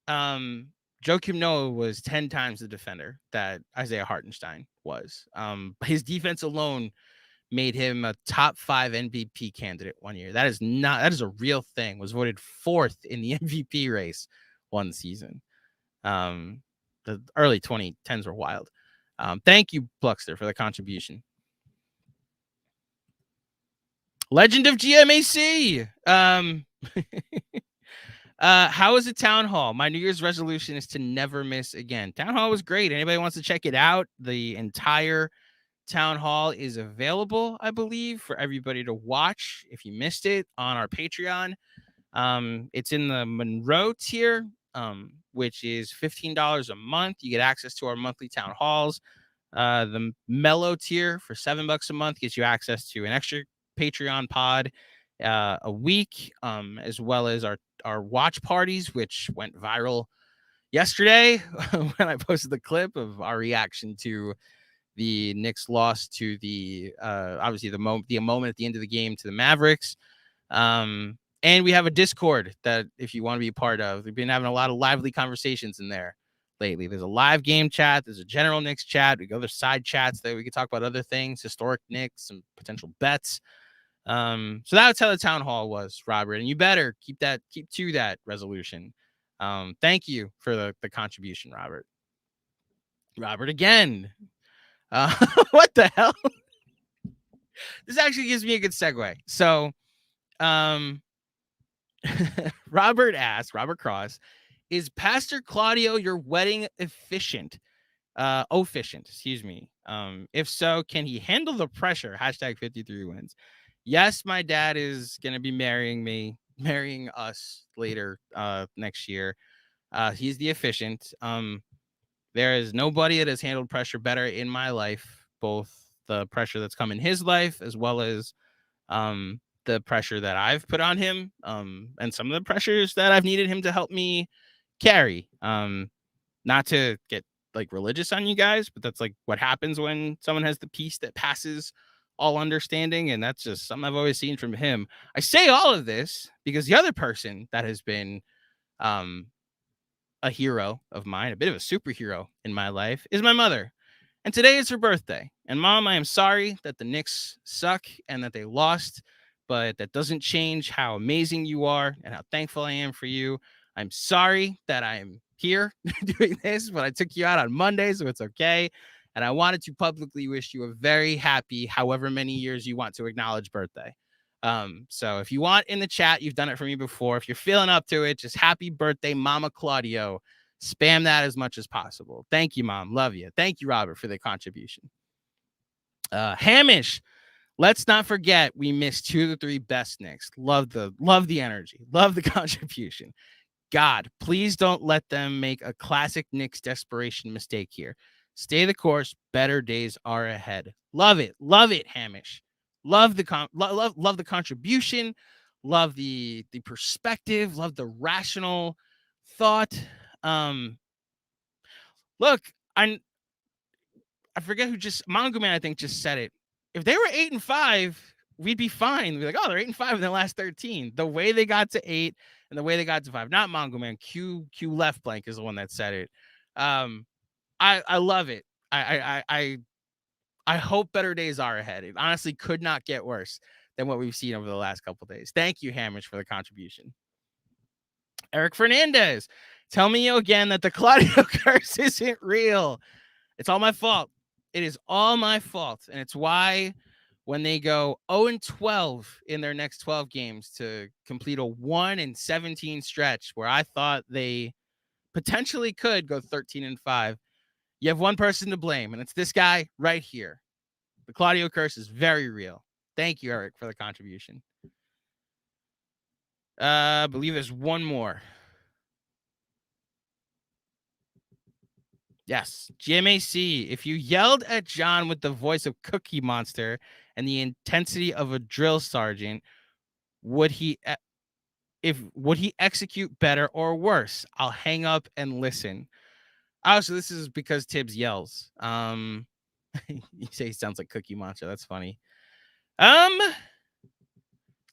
Joakim Noah was 10 times the defender that Isaiah Hartenstein was. His defense alone made him a top 5 MVP candidate one year. That is a real thing. Was voted 4th in the MVP race one season. The early 2010s were wild. Thank you, Pluckster, for the contribution. Legend of GMAC. How is the town hall? My New Year's resolution is to never miss again. Town hall was great. Anybody wants to check it out? The entire town hall is available, I believe, for everybody to watch if you missed it on our Patreon. It's in the Monroe tier, which is $15 a month. You get access to our monthly town halls. The Mellow tier for $7 a month gets you access to an extra Patreon pod a week, as well as our watch parties, which went viral yesterday when I posted the clip of our reaction to the Knicks loss to the obviously the moment at the end of the game to the Mavericks. And we have a Discord that if you want to be a part of, we've been having a lot of lively conversations in there lately. There's a live game chat. There's a general Knicks chat. We go other side chats that we can talk about other things, historic Knicks, some potential bets. So that's how the town hall was, Robert, and you better keep to that resolution. Thank you for the contribution, Robert. Robert again. What the hell? This actually gives me a good segue. So, Robert Cross, is Pastor Claudio your wedding officiant? Excuse me. If so, can he handle the pressure? #53wins. Yes, my dad is going to be marrying us later next year. He's the officiant. There is nobody that has handled pressure better in my life, both the pressure that's come in his life as well as the pressure that I've put on him, and some of the pressures that I've needed him to help me carry. Not to get like religious on you guys, but that's like what happens when someone has the peace that passes all understanding, and that's just something I've always seen from him. I say all of this because the other person that has been a hero of mine, a bit of a superhero in my life, is my mother. And today is her birthday. And Mom, I am sorry that the Knicks suck and that they lost, but that doesn't change how amazing you are and how thankful I am for you. I'm sorry that I'm here doing this, but I took you out on Monday, so it's okay. And I wanted to publicly wish you a very happy, however many years you want to acknowledge, birthday. So if you want in the chat, you've done it for me before. If you're feeling up to it, just happy birthday, Mama Claudio. Spam that as much as possible. Thank you, Mom. Love you. Thank you, Robert, for the contribution. Hamish, let's not forget we missed 2 of the 3 best Knicks. Love the energy. Love the contribution. God, please don't let them make a classic Knicks desperation mistake here. Stay the course. Better days are ahead. Love it. Love it, Hamish. Love the love the contribution. Love the perspective. Love the rational thought. Look, I forget who just Mongo Man, I think, just said it. If they were 8-5, we'd be fine. We'd be like, oh, they're 8-5 in the last 13. The way they got to 8 and the way they got to 5, not Mongo Man. Q left blank is the one that said it. I love it. I hope better days are ahead. It honestly could not get worse than what we've seen over the last couple of days. Thank you, Hamish, for the contribution. Eric Fernandez, tell me again that the Claudio curse isn't real. It's all my fault. It is all my fault. And it's why when they go 0-12 in their next 12 games to complete a 1-17 stretch where I thought they potentially could go 13-5, you have one person to blame, and it's this guy right here. The Claudio curse is very real. Thank you, Eric, for the contribution. I believe there's one more. Yes, GMAC. If you yelled at John with the voice of Cookie Monster and the intensity of a drill sergeant, would he execute better or worse? I'll hang up and listen. Oh, so this is because Tibbs yells. You say he sounds like Cookie Monster. That's funny. A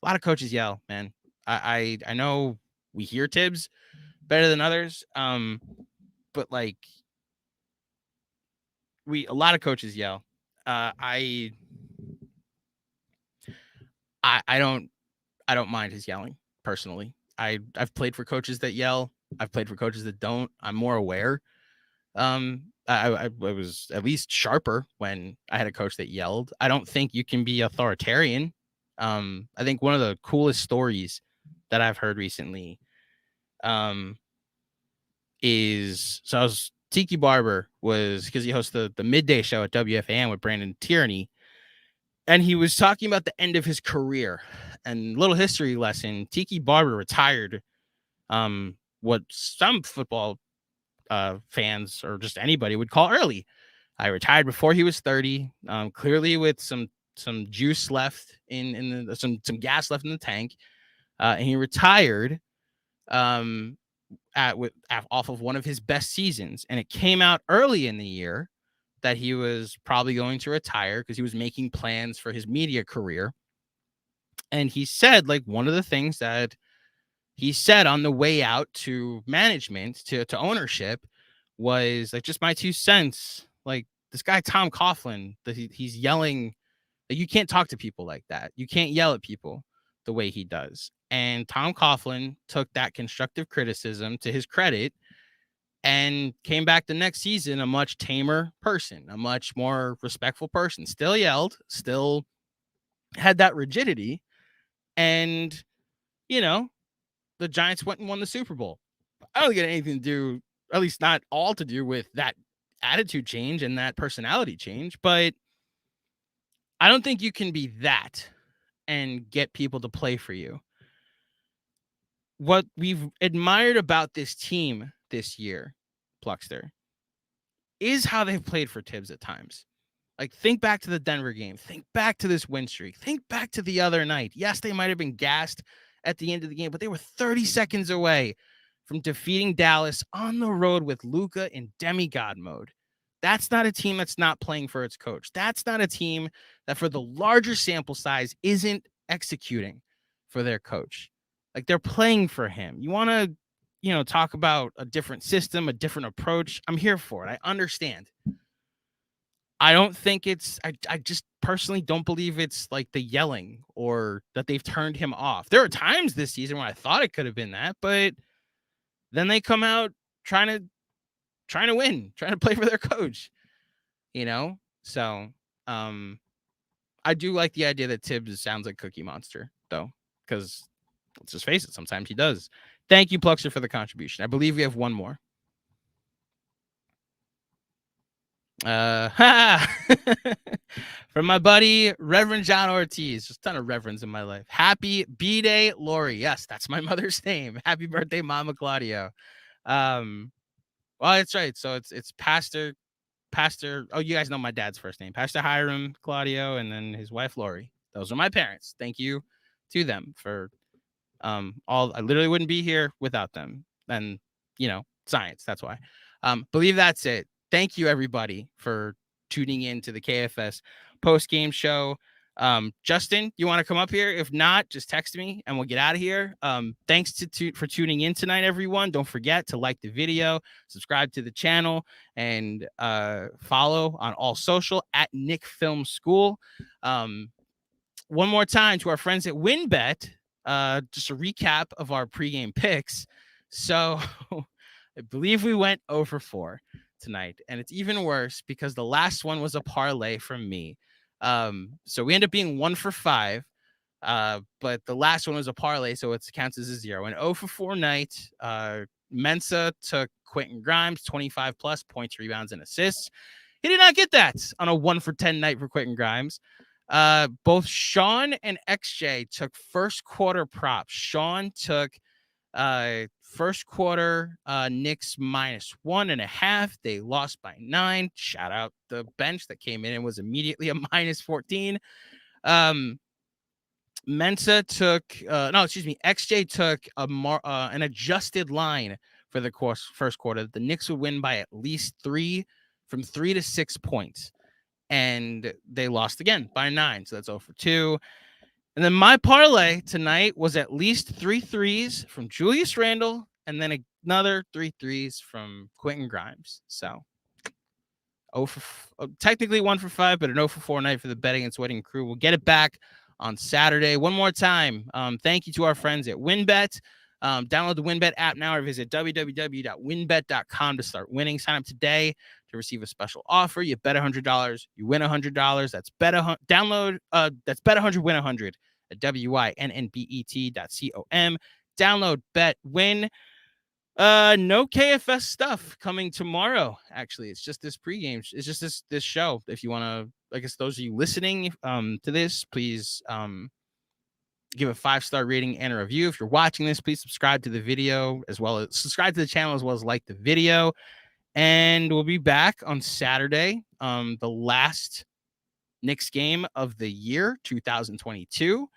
lot of coaches yell, man. I know we hear Tibbs better than others. But like a lot of coaches yell. I don't mind his yelling personally. I've played for coaches that yell. I've played for coaches that don't. I'm more aware. I was at least sharper when I had a coach that yelled. I don't think you can be authoritarian. I think one of the coolest stories that I've heard recently is Tiki Barber was, because he hosts the midday show at WFAN with Brandon Tierney, and he was talking about the end of his career. And little history lesson, Tiki Barber retired what some football fans or just anybody would call early. I retired before he was 30, clearly with some juice left in the some gas left in the tank, and he retired off of one of his best seasons. And it came out early in the year that he was probably going to retire because he was making plans for his media career. And he said, like, one of the things that he said on the way out to management, to ownership, was like, just my 2 cents. Like, this guy, Tom Coughlin, that he's yelling. Like, you can't talk to people like that. You can't yell at people the way he does. And Tom Coughlin took that constructive criticism to his credit and came back the next season a much tamer person, a much more respectful person. Still yelled, still had that rigidity. And, the Giants went and won the Super Bowl. I don't get anything to do, at least not all to do, with that attitude change and that personality change. But I don't think you can be that and get people to play for you. What we've admired about this team this year, Pluckster, is how they've played for Tibbs at times. Like, think back to the Denver game. Think back to this win streak. Think back to the other night. Yes, they might have been gassed at the end of the game, but they were 30 seconds away from defeating Dallas on the road with Luka in demigod mode. That's not a team that's not playing for its coach. That's not a team that, for the larger sample size, isn't executing for their coach. Like, they're playing for him. You want to talk about a different system, a different approach, I'm here for it. I understand. I don't think I just personally don't believe it's like the yelling or that they've turned him off. There are times this season where I thought it could have been that, but then they come out trying to win, trying to play for their coach, So, I do like the idea that Tibbs sounds like Cookie Monster, though, because let's just face it, sometimes he does. Thank you, Pluxer, for the contribution. I believe we have one more. From my buddy Reverend John Ortiz. Just a ton of reverends in my life. Happy B-Day, Lori. Yes, that's my mother's name. Happy birthday, Mama Claudio. Well, that's right. So it's Pastor. Oh, you guys know my dad's first name, Pastor Hiram Claudio, and then his wife Lori. Those are my parents. Thank you to them for all. I literally wouldn't be here without them. And science. That's why. Believe that's it. Thank you, everybody, for tuning in to the KFS post-game show. Justin, you want to come up here? If not, just text me and we'll get out of here. Thanks for tuning in tonight, everyone. Don't forget to like the video, subscribe to the channel, and follow on all social at Knicks Film School. One more time to our friends at WynnBet, just a recap of our pregame picks. So I believe we went 0 for 4 tonight, and it's even worse because the last one was a parlay from me. So we end up being 1 for 5, but the last one was a parlay, so it counts as a 0. And 0 for 4 night, Mensa took Quentin Grimes, 25 plus points, rebounds, and assists. He did not get that on a 1 for 10 night for Quentin Grimes. Both Sean and XJ took first quarter props. Sean took first quarter Knicks -1.5. They lost by 9. Shout out the bench that came in and was immediately a -14. Mensa took XJ took an adjusted line for the first quarter. The Knicks would win by at least 3 to 6 points, and they lost again by 9. So that's 0 for 2. And then my parlay tonight was at least 3 threes from Julius Randle and then another 3 threes from Quentin Grimes. So technically 1 for 5, but an 0 for 4 night for the betting and sweating crew. We'll get it back on Saturday. One more time. Thank you to our friends at WynnBet. Download the WynnBet app now or visit www.wynnbet.com to start winning. Sign up today to receive a special offer. You bet $100, you win $100. That's bet $100, win 100 at wynnbet.com. Download, bet, win. No KFS stuff coming tomorrow. Actually, it's just this pregame. It's just this show. If you want to, I guess those of you listening to this, please give a 5-star rating and a review. If you're watching this, please subscribe to the video as well as subscribe to the channel as well as like the video. And we'll be back on Saturday, the last Knicks game of the year, 2022.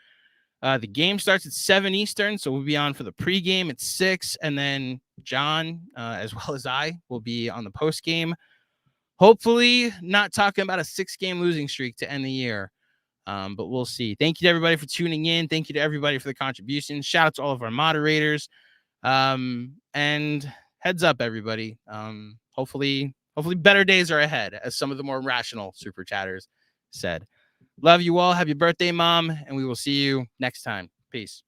The game starts at 7 Eastern, so we'll be on for the pregame at 6, and then John, as well as I, will be on the postgame. Hopefully not talking about a 6-game losing streak to end the year, but we'll see. Thank you to everybody for tuning in. Thank you to everybody for the contributions. Shout out to all of our moderators. And heads up, everybody. Hopefully better days are ahead, as some of the more rational super chatters said. Love you all. Happy birthday, Mom. And we will see you next time. Peace.